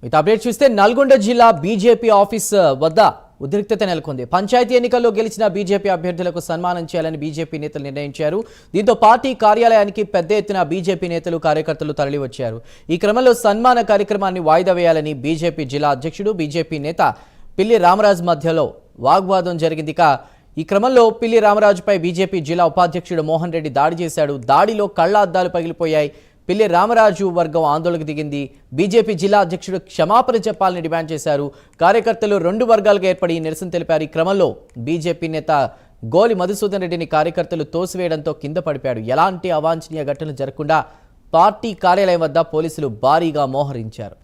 ఇక అప్డేట్ చూస్తే నల్గొండ జిల్లా బీజేపీ ఆఫీస్ వద్ద ఉద్రిక్తత నెలకొంది. పంచాయతీ ఎన్నికల్లో గెలిచిన బీజేపీ అభ్యర్థులకు సన్మానం చేయాలని బీజేపీ నేతలు నిర్ణయించారు. దీంతో పార్టీ కార్యాలయానికి పెద్ద ఎత్తున బీజేపీ నేతలు కార్యకర్తలు తరలివచ్చారు. ఈ క్రమంలో సన్మాన కార్యక్రమాన్ని వాయిదా వేయాలని బీజేపీ జిల్లా అధ్యక్షుడు బీజేపీ నేత పిల్లి రామరాజు మధ్యలో వాగ్వాదం జరిగింది. ఈ క్రమంలో పిల్లి రామరాజుపై బీజేపీ జిల్లా ఉపాధ్యక్షుడు మోహన్ రెడ్డి దాడి చేశాడు. దాడిలో కళ్ల అద్దాలు పగిలిపోయాయి. పిల్లి రామరాజు వర్గం ఆందోళనకు దిగింది. బీజేపీ జిల్లా అధ్యక్షుడు క్షమాపణ చెప్పాలని డిమాండ్ చేశారు. కార్యకర్తలు రెండు వర్గాలుగా ఏర్పడి నిరసన తెలిపారు. ఈ క్రమంలో బీజేపీ నేత గోలి మధుసూదన్ రెడ్డిని కార్యకర్తలు తోసివేయడంతో కింద పడిపాడు. ఎలాంటి అవాంఛనీయ ఘటనలు జరగకుండా పార్టీ కార్యాలయం వద్ద పోలీసులు భారీగా మోహరించారు.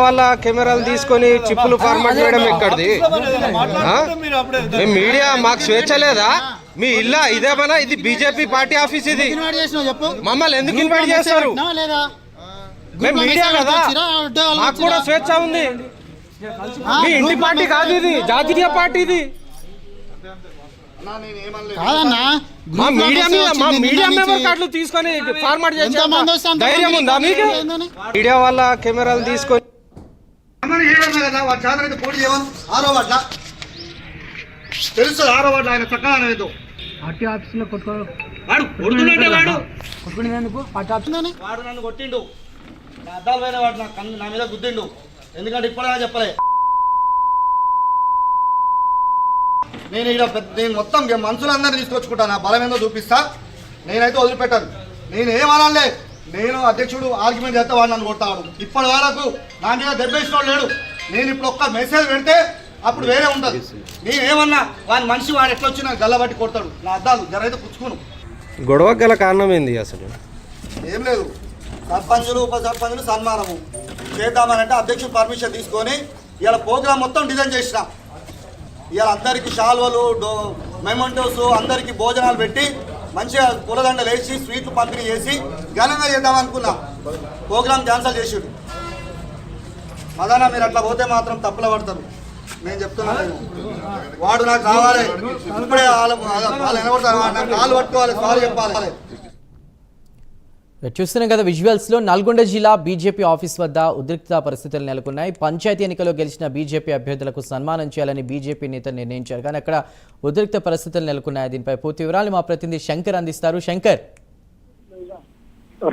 వాళ్ళ కెమెరాలు తీసుకొని చిప్పులు ఫార్మాట్ చేయడం ఎక్కడిది? మీడియా మాకు స్వేచ్ఛ లేదా? మీ ఇల్లా ఇదేమన్నా? ఇది బీజేపీ పార్టీ ఆఫీస్. ఇది మమ్మల్ని ఎందుకు ఇన్వైట్ చేస్తారు? మేము మీడియా కదా, మాకు కూడా స్వేచ్ఛ ఉంది. మీ ఇంటి పార్టీ కాదు, ఇది జాతీయ పార్టీ. ఇది మా మీడియా మెంబర్ కార్డులు తీసుకొని ఫార్మాట్ చేసే ధైర్యం ఉందా మీకు? మీడియా వాళ్ళ కెమెరాలు తీసుకొని తెలుస్తుంది. 6వ వార్డు ఆయన చక్కగా ఏదో పార్టీ ఆఫీసులో వాడు కొడుతుంటే వాడు నన్ను కొట్టిండు. నా అద్దాలు పోయిన వాడు నా మీద గుద్దిండు. ఎందుకంటే ఇప్పటిగా చెప్పలే. నేను మొత్తం మనుషులందరినీ తీసుకొచ్చుకుంటా. నా బలం ఏందో చూపిస్తా. నేనైతే వదిలిపెట్టాను. నేను ఏమనాలే. నేను అధ్యక్షుడు ఆర్గ్యుమెంట్ చేస్తే వాడు నన్ను కొడతాడు. ఇప్పటి వరకు నా మీద దెబ్బేసిన లేడు. నేను ఇప్పుడు ఒక్క మెసేజ్ పెడితే అప్పుడు వేరే ఉంటుంది. నేనేమన్నా వాడి మనిషి వాడు ఎట్లా వచ్చి నాకు గల్లబట్టి కొడతాడు. నా అద్దాలు జరైతే పుచ్చుకోను. గొడవ గల కారణం ఏంది అసలు? ఏం లేదు. సర్పంచులు ఉప సర్పంచులు సన్మానము చేద్దామనంటే అధ్యక్షుడు పర్మిషన్ తీసుకొని ఇలా ప్రోగ్రామ్ మొత్తం డిజైన్ చేసిన. ఇవాళ అందరికీ షాల్వలు మెమెంటోస్ అందరికీ భోజనాలు పెట్టి మంచిగా పూలదండలు వేసి స్వీట్లు పంపిణీ చేసి ఘనంగా చేద్దామనుకున్నా. ప్రోగ్రామ్ క్యాన్సల్ చేసాడు. మదన మీరు అట్లా పోతే మాత్రం తప్పుల పడతారు. నేను చెప్తున్నాను. వాడు నాకు కావాలి. ఇప్పుడే వాళ్ళు వినబడతారు. నాకు కాలు పట్టుకోవాలి, సారీ చెప్పాలి. చూస్తున్నాం కదా విజువల్స్ లో. నల్గొండ జిల్లా బీజేపీ ఆఫీస్ వద్ద ఉద్రిక్త పరిస్థితులు నెలకొన్నాయి. పంచాయతీ ఎన్నికల్లో గెలిచిన బీజేపీ అభ్యర్థులకు సన్మానం చేయాలని బీజేపీ నేతలు నిర్ణయించారు. కానీ అక్కడ ఉద్రిక్త పరిస్థితులు నెలకొన్నాయి. దీనిపై పూర్తి వివరాలు మా ప్రతినిధి శంకర్ అందిస్తారు. శంకర్.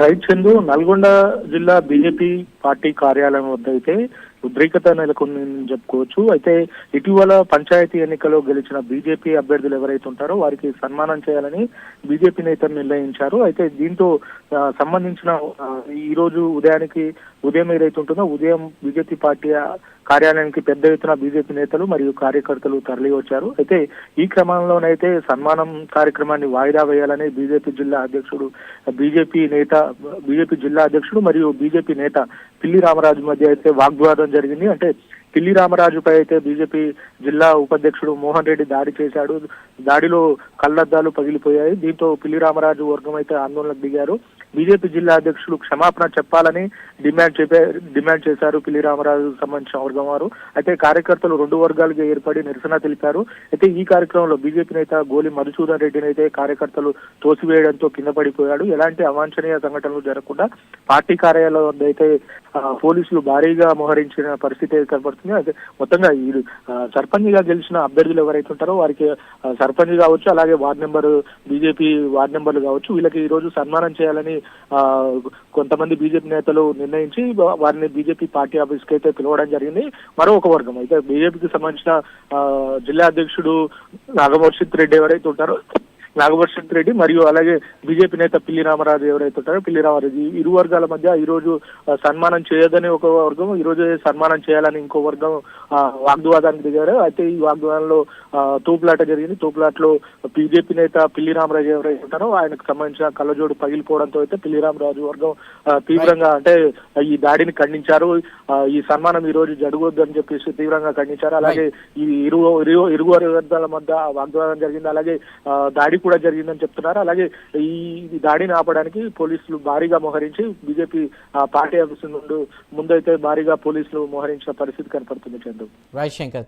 రైట్ చందు, నల్గొండ జిల్లా బీజేపీ పార్టీ కార్యాలయం వద్ద అయితే ఉద్రిక్తత నెలకొందని చెప్పుకోవచ్చు. అయితే ఇటీవల పంచాయతీ ఎన్నికల్లో గెలిచిన బీజేపీ అభ్యర్థులు ఎవరైతే ఉంటారో వారికి సన్మానం చేయాలని బీజేపీ నేతలు నిర్ణయించారు. అయితే దీంతో సంబంధించిన ఈ రోజు ఉదయం ఏదైతే ఉంటుందో ఉదయం బీజేపీ పార్టీ కార్యాలయానికి పెద్ద ఎత్తున బీజేపీ నేతలు మరియు కార్యకర్తలు తరలి వచ్చారు. అయితే ఈ క్రమంలోనైతే సన్మానం కార్యక్రమాన్ని వాయిదా వేయాలని బీజేపీ జిల్లా అధ్యక్షుడు మరియు బీజేపీ నేత పిల్లి రామరాజు మధ్య అయితే వాగ్వాదం జరిగింది. అంటే పిల్లి రామరాజుపై అయితే బీజేపీ జిల్లా ఉపాధ్యక్షుడు మోహన్ రెడ్డి దాడి చేశాడు. దాడిలో కళ్లద్దాలు పగిలిపోయాయి. దీంతో పిల్లి రామరాజు వర్గం అయితే ఆందోళనకు దిగారు. బీజేపీ జిల్లా అధ్యక్షుడు క్షమాపణ చెప్పాలని డిమాండ్ చేశారు పిల్లి రామరాజు సంబంధించిన వర్గం వారు. అయితే కార్యకర్తలు రెండు వర్గాలుగా ఏర్పడి నిరసన తెలిపారు. అయితే ఈ కార్యక్రమంలో బీజేపీ నేత గోలి మధుసూదన్ రెడ్డిని అయితే కార్యకర్తలు తోసివేయడంతో కింద పడిపోయాడు. ఎలాంటి అవాంఛనీయ సంఘటనలు జరగకుండా పార్టీ కార్యాలయం వద్ద అయితే పోలీసులు భారీగా మోహరించిన పరిస్థితి కనబడుతుంది. అయితే మొత్తంగా ఈ సర్పంచ్గా గెలిచిన అభ్యర్థులు ఎవరైతే ఉంటారో వారికి సర్పంచ్ కావచ్చు, అలాగే బీజేపీ వార్డు మెంబర్లు కావచ్చు, వీళ్ళకి ఈ రోజు సన్మానం చేయాలని కొంతమంది బీజేపీ నేతలు నిర్ణయించి వారిని బీజేపీ పార్టీ ఆఫీస్ కి అయితే పిలవడం జరిగింది. మరో ఒక వర్గం అయితే బీజేపీకి సంబంధించిన జిల్లా అధ్యక్షుడు నాగమోర్షిత్ రెడ్డి ఎవరైతే ఉంటారో నాగభూషణ్ రెడ్డి మరియు అలాగే బీజేపీ నేత పిల్లి రామరాజు ఎవరైతే ఉంటారో పిల్లి రామరాజు ఈ ఇరు వర్గాల మధ్య ఈ రోజు సన్మానం చేయదని ఒక వర్గం, ఈ రోజు సన్మానం చేయాలని ఇంకో వర్గం వాగ్వాదానికి దిగారు. అయితే ఈ వాగ్వాదంలో తోపులాట జరిగింది. తోపులాటలో బీజేపీ నేత పిల్లి రామరాజు ఎవరైతే ఉంటారో ఆయనకు సంబంధించిన కళ్ళజోడు పగిలిపోవడంతో అయితే పిల్లి రామరాజు వర్గం తీవ్రంగా అంటే ఈ దాడిని ఖండించారు. ఈ సన్మానం ఈ రోజు జరగొద్దు అని చెప్పేసి తీవ్రంగా ఖండించారు. అలాగే ఈ ఇరు వర్గాల మధ్య వాగ్వాదం జరిగింది, అలాగే దాడి కూడా జరిగిందని చెప్తున్నారు. అలాగే ఈ దాడిని ఆపడానికి పోలీసులు భారీగా మోహరించి బీజేపీ పార్టీ ఆఫీసు ముందైతే భారీగా పోలీసులు మోహరించిన పరిస్థితి కనపడుతుంది చంద్రు. రైట్ శంకర్.